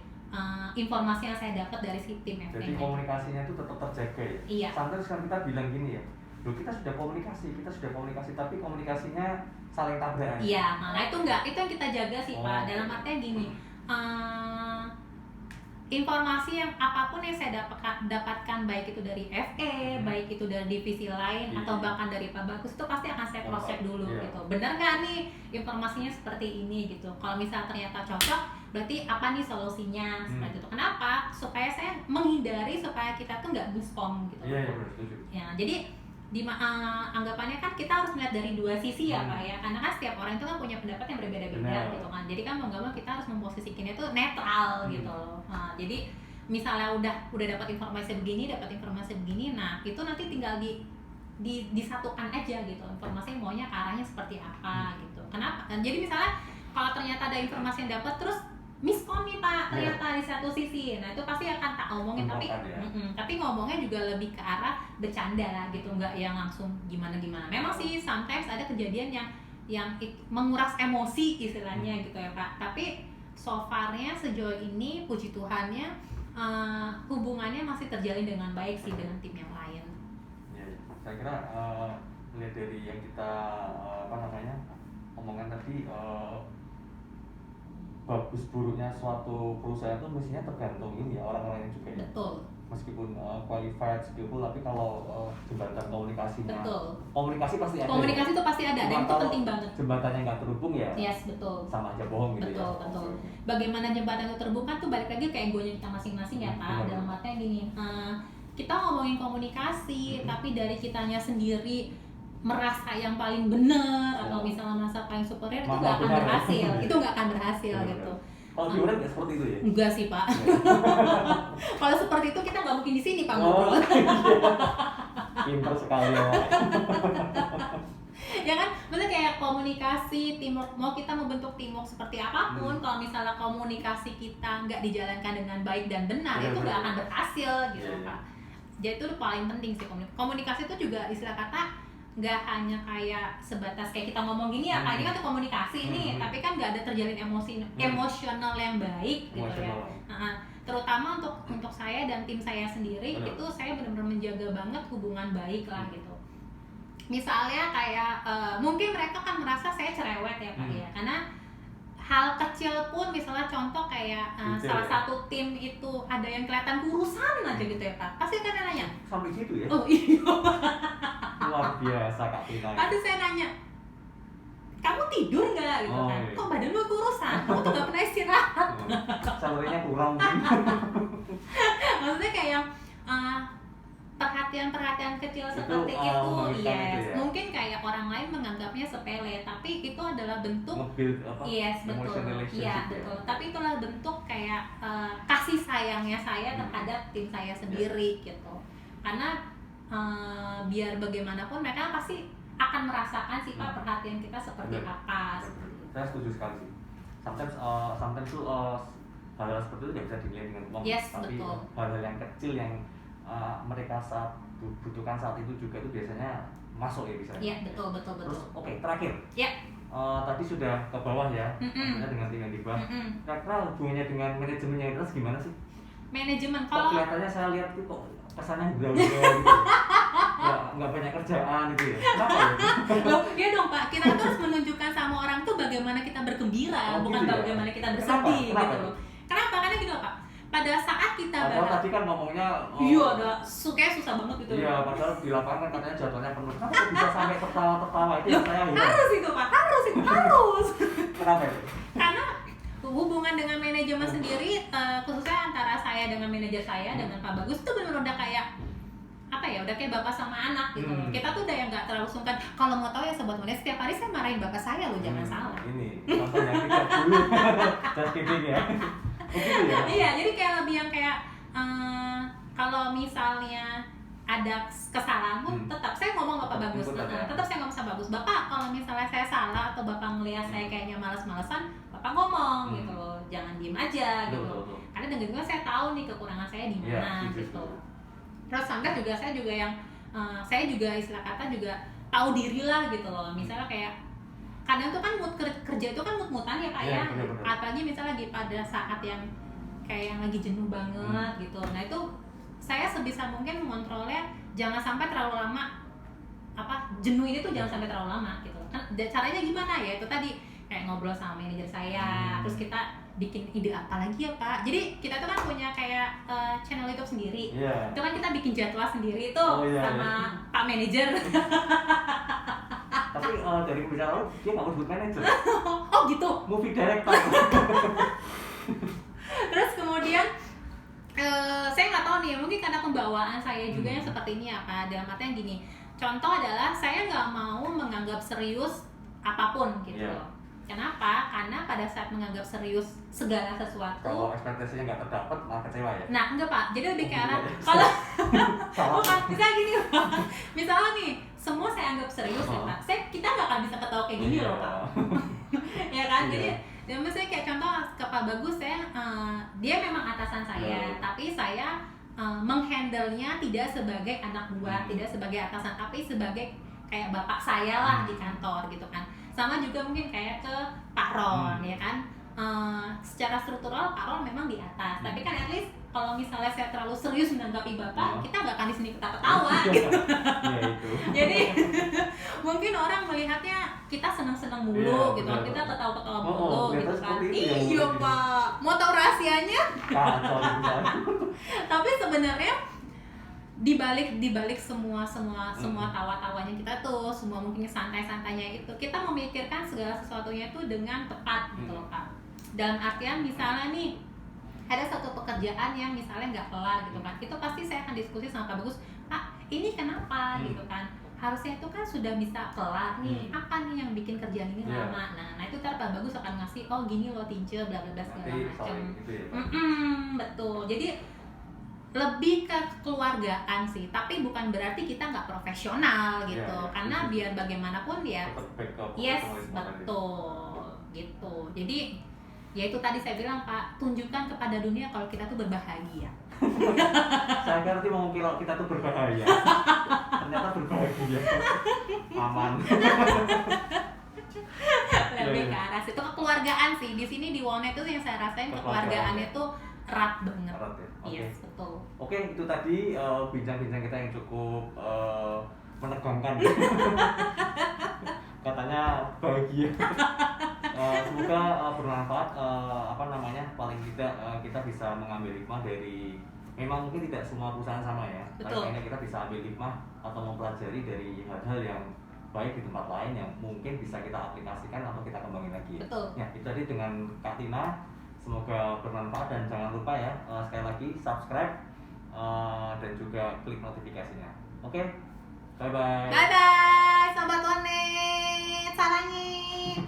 informasi yang saya dapat dari si tim FP. Jadi komunikasinya itu tetap terjaga ya. Iya. Sampai sekarang kita bilang gini ya, loh kita sudah komunikasi, tapi komunikasinya saling tabrakan. Iya, nah itu yang kita jaga sih Pak. Dalam artinya gini, informasi yang apapun yang saya dapatkan baik itu dari FE, baik itu dari divisi lain atau bahkan dari Pak Bagus, itu pasti akan saya cross check dulu gitu. Benar nggak nih informasinya seperti ini gitu. Kalau misalnya ternyata cocok, berarti apa nih solusinya seperti itu. Kenapa? Supaya saya menghindari supaya kita tuh nggak miskom gitu. Iya, benar, setuju. Ya, jadi anggapannya kan kita harus melihat dari dua sisi ya Pak ya, karena kan setiap orang itu kan punya pendapat yang berbeda-beda gitu kan, jadi kan mau nggak mau kita harus memposisikannya itu netral gitu loh. Nah, jadi misalnya udah dapat informasi begini, nah itu nanti tinggal disatukan aja gitu, informasi maunya ke arahnya seperti apa gitu. Kenapa? Jadi misalnya kalau ternyata ada informasi yang dapat terus miskom nih Pak ternyata di satu sisi, nah itu pasti akan tak omongin, tapi ngomongnya juga lebih ke arah bercanda gitu, nggak yang langsung gimana. Memang sih sometimes ada kejadian yang menguras emosi istilahnya gitu ya Pak, tapi so far-nya sejauh ini puji Tuhannya hubungannya masih terjalin dengan baik sih dengan tim yang lain. Ya, saya kira melihat dari yang kita omongan tadi, bagus buruknya suatu perusahaan itu mestinya tergantung ini ya orang-orangnya juga ya. Betul. Meskipun qualified, skillful, tapi kalau jembatan komunikasinya, komunikasi pasti ada. Komunikasi itu pasti ada, dan itu penting banget. Jembatannya nggak terhubung ya. Yes, betul. Sama aja bohong gitu ya. Betul. Bagaimana jembatan itu terhubung kan tuh balik lagi ke egonya kita masing-masing ya Pak. Dalam artinya gini, kita ngomongin komunikasi, tapi dari kitanya sendiri merasa yang paling benar atau misalnya merasa paling superior, itu nggak akan berhasil. Itu nggak akan berhasil gitu. Kalau di Uren nggak seperti itu ya? Enggak sih Pak. Kalau seperti itu kita nggak mungkin di sini Pak. Pintar sekali ya. Ya kan, maksudnya kayak komunikasi, teamwork, mau kita membentuk teamwork seperti apapun, kalau misalnya komunikasi kita nggak dijalankan dengan baik dan benar, itu nggak akan berhasil gitu Pak. Jadi itu paling penting sih komunikasi itu juga istilah kata nggak hanya kayak sebatas kayak kita ngomong gini ya Pak, ini kan tuh komunikasi nih, tapi kan nggak ada terjalin emosional yang baik gitu ya. Terutama untuk saya dan tim saya sendiri, itu saya benar-benar menjaga banget hubungan baik lah gitu. misalnya kayak mungkin mereka kan merasa saya cerewet ya Pak ya, karena hal kecil pun misalnya contoh kayak salah satu tim itu ada yang kelihatan kurusan aja gitu ya Pak, pasti kan nanya sampai situ ya. Oh iya. Luar biasa Kak Tina. Pasti saya nanya, kamu tidur nggak gitu kan? Iya. Kok badan lu kurusan? Kamu tuh nggak pernah istirahat. Salarinya kurang mungkin. Maksudnya kayak perhatian-perhatian kecil seperti itu, yes. ya? Mungkin kayak orang lain menganggapnya sepele, tapi itu adalah bentuk yes, betul. Iya, betul. Tapi itulah bentuk kayak kasih sayangnya saya terhadap tim saya sendiri gitu. Karena biar bagaimanapun mereka pasti akan merasakan sifat perhatian kita seperti apa. Saya setuju sekali sih. Sometimes tuh hal-hal seperti itu tidak bisa dinilai dengan uang, yes, tapi hal-hal yang kecil yang mereka saat butuhkan saat itu juga itu biasanya masuk ya bisa. Iya, betul. Terus terakhir. Ya. Tadi sudah ke bawah ya, maksudnya dengan tim yang di bawah. Kira-kira hubungannya dengan manajemennya itu gimana sih? Manajemen kalau kelihatannya saya lihat itu kok kesannya hura-hura gitu. Nggak banyak kerjaan gitu ya. Kenapa ya? Loh, ya dong Pak, kita tuh harus menunjukkan sama orang tuh bagaimana kita bergembira, bukan gitu bagaimana kita bersedih Kenapa? gitu loh. Kenapa? Karena gini loh Pak, pada saat kita tadi kan ngomongnya iya, udah kayak susah banget gitu. Iya, padahal di lapangan kan katanya jadwalnya penuh. Kenapa kok bisa sampai tertawa-tertawa itu yang saya heran. Harus itu Pak, harus. Kenapa itu? Karena hubungan dengan manajemen sendiri, khususnya antara saya dengan manajer saya dengan Pak Bagus itu benar-benar udah kayak apa ya, udah kayak bapak sama anak gitu. Kita tuh udah yang nggak terlalu sungkan. Kalau mau tahu ya sobat Monet, setiap hari saya marahin bapak saya loh, jangan salah. Ini contoh yang 30 just kidding ya. Begitu ya? Iya, jadi kayak lebih yang kayak kalau misalnya ada kesalahan pun tetap saya ngomong Bapak Bagus, tetap saya ngomong sama Bagus, Bapak kalau misalnya saya salah atau Bapak melihat saya kayaknya malas-malesan, Bapak ngomong gitu loh, jangan diem aja gitu. Karena dengan itu saya tahu nih kekurangan saya di mana gitu. Terus sampai juga saya juga yang saya juga istilah kata juga tahu diri lah gitu loh. Misalnya kayak kadang tuh kan mood kerja itu kan mood-moodan ya Pak ya. Apalagi misalnya lagi pada saat yang kayak yang lagi jenuh banget gitu. Nah itu saya sebisa mungkin mengontrolnya jangan sampai terlalu lama, jenuh ini tuh jangan sampai terlalu lama gitu. Kan caranya gimana ya, itu tadi kayak ngobrol sama manajer saya, terus kita bikin ide apa lagi ya Pak. Jadi kita tuh kan punya kayak channel YouTube sendiri. Itu kan kita bikin jadwal sendiri tuh sama Pak manajer. Tapi dari pembicaraan dia nggak disebut manajer. Oh gitu. Movie director. Terus kemudian saya nggak tahu nih, mungkin karena pembawaan saya juga yang seperti ini apa. Dalam artian gini, contoh adalah saya nggak mau menganggap serius apapun gitu. Kenapa? Karena pada saat menganggap serius segala sesuatu, kalau ekspektasinya nggak terdapat malah kecewa ya? Nah enggak Pak, jadi lebih ke arah kalau bukan, misalnya gini Pak, misalnya nih semua saya anggap serius ya Pak, kita nggak akan bisa ketawa kayak gini loh Pak. Ya kan, jadi misalnya kayak contoh ke Pak Bagus, saya dia memang atasan saya, tapi saya menghandle-nya tidak sebagai anak buah, tidak sebagai atasan, tapi sebagai kayak bapak saya lah di kantor gitu kan. Sama juga mungkin kayak ke Pak Ron ya kan, secara struktural Pak Ron memang di atas, tapi kan at least kalau misalnya saya terlalu serius menanggapi bapak, kita nggak akan di sini ketawa-tawa gitu. Jadi mungkin orang melihatnya kita senang-senang mulu gitu, kita ketawa-ketawa mulu gitu kan. Iya Pak, mau tahu rahasianya? Tapi sebenarnya di balik semua tawa-tawanya kita tuh, semua mungkin santai-santainya itu, kita memikirkan segala sesuatunya itu dengan tepat gitu loh Pak. Dalam artian misalnya nih ada satu pekerjaan yang misalnya nggak kelar gitu kan, itu pasti saya akan diskusi sama Pak Bagus, Pak ini kenapa gitu kan, harusnya itu kan sudah bisa kelar nih, apa nih yang bikin kerjaan ini lama. Nah itu ntar Pak Bagus akan ngasih, oh gini loh Tince, bla bla bla segala macam. Betul. Jadi lebih ke keluargaan sih, tapi bukan berarti kita nggak profesional gitu, karena biar bagaimanapun ya betul gitu. Jadi ya itu tadi saya bilang Pak, tunjukkan kepada dunia kalau kita tuh berbahagia. Saya ngerti mau kalau kita tuh berbahaya, ternyata berbahagia, aman. Lebih ke arah situ, kekeluargaan sih di sini di Wonet itu yang saya rasain, kekeluargaannya tuh erat banget. Erat ya? Yes, betul. Oke, itu tadi bincang-bincang kita yang cukup menegangkan. Katanya bahagia. Semoga bermanfaat. Paling tidak kita bisa mengambil hikmah dari, memang mungkin tidak semua perusahaan sama ya, tapi Betul. kayaknya kita bisa ambil hikmah atau mempelajari dari hal-hal yang baik di tempat lain yang mungkin bisa kita aplikasikan atau kita kembangin lagi. Betul. Ya, itu tadi dengan Kak Tina. Semoga bermanfaat dan jangan lupa ya, sekali lagi subscribe dan juga klik notifikasinya. Oke, bye bye. Bye bye, sobat Onet, sarangin.